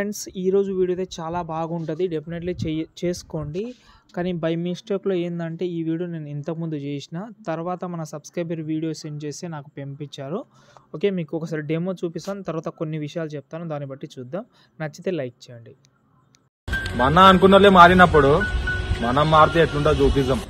Friends ఈరోజు video అయితే చాలా బాగుంటుంది, డెఫినెట్లీ చేసుకోండి. కానీ బై మిస్టేక్లో ఏంటంటే ఈ వీడియో నేను ఇంతకుముందు చేసిన తర్వాత మన సబ్స్క్రైబర్ వీడియో సెండ్ చేసి నాకు పంపించారు. ఓకే, మీకు ఒకసారి డెమో చూపిస్తాను, తర్వాత కొన్ని విషయాలు చెప్తాను, దాన్ని బట్టి చూద్దాం. నచ్చితే లైక్ చేయండి. మన అనుకున్నట్లే మారినప్పుడు మనం మారితే ఎట్లుంటో చూపిద్దాం.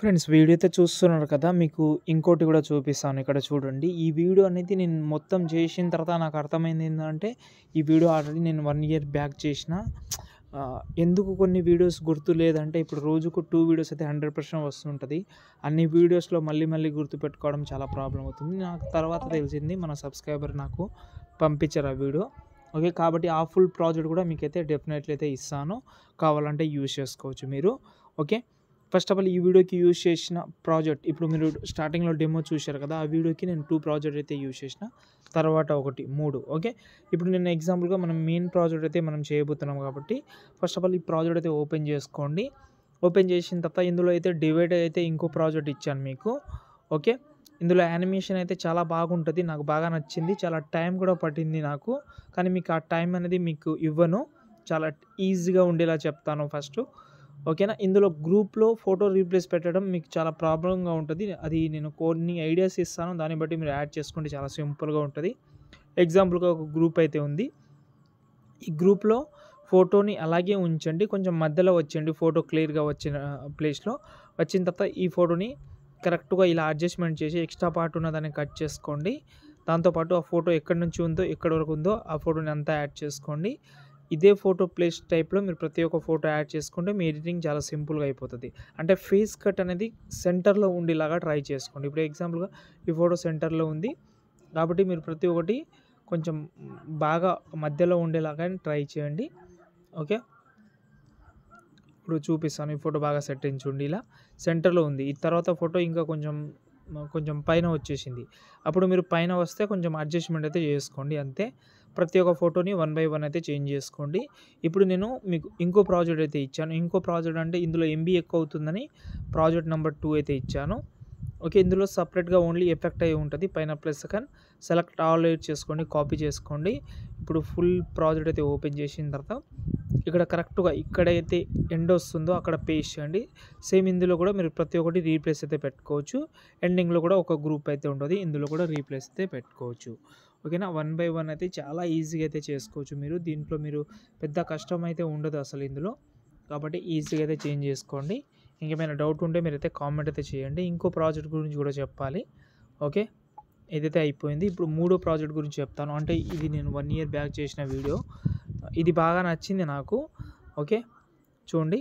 ఫ్రెండ్స్ వీడియో అయితే చూస్తున్నారు కదా, మీకు ఇంకోటి కూడా చూపిస్తాను. ఇక్కడ చూడండి, ఈ వీడియో అనేది నేను మొత్తం చేసిన తర్వాత నాకు అర్థమైంది ఏంటంటే ఈ వీడియో ఆల్రెడీ నేను 1 year బ్యాక్ చేసిన. ఎందుకు కొన్ని వీడియోస్ గుర్తు లేదంటే ఇప్పుడు రోజుకు 2 వీడియోస్ అయితే 100% వస్తుంటుంది. అన్ని వీడియోస్లో మళ్ళీ గుర్తుపెట్టుకోవడం చాలా ప్రాబ్లం అవుతుంది. నాకు తర్వాత తెలిసింది మన సబ్స్క్రైబర్ నాకు పంపించారు ఆ వీడియో. ఓకే, కాబట్టి ఆ ఫుల్ ప్రాజెక్ట్ కూడా మీకైతే డెఫినెట్లీ అయితే ఇస్తాను, కావాలంటే యూజ్ చేసుకోవచ్చు మీరు. ఓకే, ఫస్ట్ ఆఫ్ ఆల్ ఈ వీడియోకి యూజ్ చేసిన ప్రాజెక్ట్ ఇప్పుడు మీరు స్టార్టింగ్లో డెమో చూశారు కదా, ఆ వీడియోకి నేను 2 ప్రాజెక్ట్ అయితే యూజ్ చేసిన, తర్వాత ఒకటి 3. ఓకే, ఇప్పుడు నేను ఎగ్జాంపుల్గా మనం మెయిన్ ప్రాజెక్ట్ అయితే మనం చేయబోతున్నాం కాబట్టి ఫస్ట్ ఆఫ్ ఆల్ ఈ ప్రాజెక్ట్ అయితే ఓపెన్ చేసుకోండి. ఓపెన్ చేసిన తర్వాత ఇందులో అయితే డివైడ్ అయితే ఇంకో ప్రాజెక్ట్ ఇచ్చాను మీకు. ఓకే, ఇందులో యానిమేషన్ అయితే చాలా బాగుంటుంది, నాకు బాగా నచ్చింది, చాలా టైం కూడా పట్టింది నాకు. కానీ మీకు ఆ టైం అనేది మీకు ఇవ్వను, చాలా ఈజీగా ఉండేలా చెప్తాను ఫస్ట్. ఓకేనా, ఇందులో గ్రూప్లో ఫోటో రీప్లేస్ పెట్టడం మీకు చాలా ప్రాబ్లంగా ఉంటుంది. అది నేను కొన్ని ఐడియాస్ ఇస్తాను, దాన్ని బట్టి మీరు యాడ్ చేసుకుంటే చాలా సింపుల్గా ఉంటుంది. ఎగ్జాంపుల్గా ఒక గ్రూప్ అయితే ఉంది, ఈ గ్రూప్లో ఫోటోని అలాగే ఉంచండి, కొంచెం మధ్యలో వచ్చేయండి, ఫోటో క్లియర్గా వచ్చిన ప్లేస్లో. వచ్చిన తర్వాత ఈ ఫోటోని కరెక్ట్గా ఇలా అడ్జస్ట్మెంట్ చేసి ఎక్స్ట్రా పార్ట్ ఉన్నదాన్ని కట్ చేసుకోండి. దాంతోపాటు ఆ ఫోటో ఎక్కడి నుంచి ఉందో ఎక్కడి వరకు ఉందో ఆ ఫోటోని అంతా యాడ్ చేసుకోండి. ఇదే ఫోటో ప్లేస్ టైప్లో మీరు ప్రతి ఒక్క ఫోటో యాడ్ చేసుకుంటే మీ ఎడిటింగ్ చాలా సింపుల్గా అయిపోతుంది. అంటే ఫేస్ కట్ అనేది సెంటర్లో ఉండేలాగా ట్రై చేసుకోండి. ఇప్పుడు ఎగ్జాంపుల్గా ఈ ఫోటో సెంటర్లో ఉంది కాబట్టి మీరు ప్రతి ఒక్కటి కొంచెం బాగా మధ్యలో ఉండేలాగా ట్రై చేయండి. ఓకే, ఇప్పుడు చూపిస్తాను. ఈ ఫోటో బాగా సెట్ చూడండి, ఇలా సెంటర్లో ఉంది. ఈ తర్వాత ఫోటో ఇంకా కొంచెం పైన వచ్చేసింది. అప్పుడు మీరు పైన వస్తే కొంచెం అడ్జస్ట్మెంట్ అయితే చేసుకోండి, అంతే. ప్రతి ఒక్క ఫోటోని 1 by 1 అయితే చేంజ్ చేసుకోండి. ఇప్పుడు నేను మీకు ఇంకో ప్రాజెక్ట్ అయితే ఇచ్చాను. ఇంకో ప్రాజెక్ట్ అంటే ఇందులో MB ఎక్కువ అవుతుందని ప్రాజెక్ట్ నెంబర్ 2 అయితే ఇచ్చాను. ఓకే, ఇందులో సపరేట్గా ఓన్లీ ఎఫెక్ట్ అయి ఉంటుంది, పైన ప్లస్ సెకండ్ సెలెక్ట్ ఆల్ చేసుకోండి, కాపీ చేసుకోండి. ఇప్పుడు ఫుల్ ప్రాజెక్ట్ అయితే ఓపెన్ చేసిన తర్వాత ఇక్కడ కరెక్ట్గా ఇక్కడైతే ఎండ్ వస్తుందో అక్కడ పేస్ట్ చేయండి. సేమ్ ఇందులో కూడా మీరు ప్రతి ఒక్కటి రీప్లేస్ అయితే పెట్టుకోవచ్చు. ఎండింగ్లో కూడా ఒక గ్రూప్ అయితే ఉంటుంది, ఇందులో కూడా రీప్లేస్ అయితే పెట్టుకోవచ్చు. ఓకేనా, 1 by 1 అయితే చాలా ఈజీగా అయితే చేసుకోవచ్చు మీరు. దీంట్లో మీరు పెద్ద కష్టం అయితే ఉండదు అసలు ఇందులో, కాబట్టి ఈజీగా అయితే చేంజ్ చేసుకోండి. ఇంకేమైనా డౌట్ ఉంటే మీరైతే కామెంట్ అయితే చేయండి. ఇంకో ప్రాజెక్ట్ గురించి కూడా చెప్పాలి. ఓకే, ఇదైతే అయిపోయింది. ఇప్పుడు 3వ ప్రాజెక్ట్ గురించి చెప్తాను. అంటే ఇది నేను 1 year బ్యాక్ చేసిన వీడియో, ఇది బాగా నచ్చింది నాకు. ఓకే, చూడండి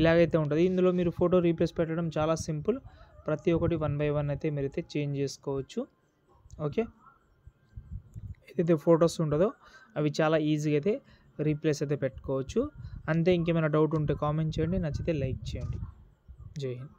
ఇలాగైతే ఉంటుంది. ఇందులో మీరు ఫోటో రీప్లేస్ పెట్టడం చాలా సింపుల్, ప్రతి ఒక్కటి 1 by 1 అయితే మీరైతే చేంజ్ చేసుకోవచ్చు. ఓకే, ఏదైతే ఫొటోస్ ఉంటుందో అవి చాలా ఈజీగా అయితే రీప్లేస్ అయితే పెట్టుకోవచ్చు, అంతే. ఇంకేమైనా డౌట్ ఉంటే కామెంట్ చేయండి, నచ్చితే లైక్ చేయండి. జై హింద్.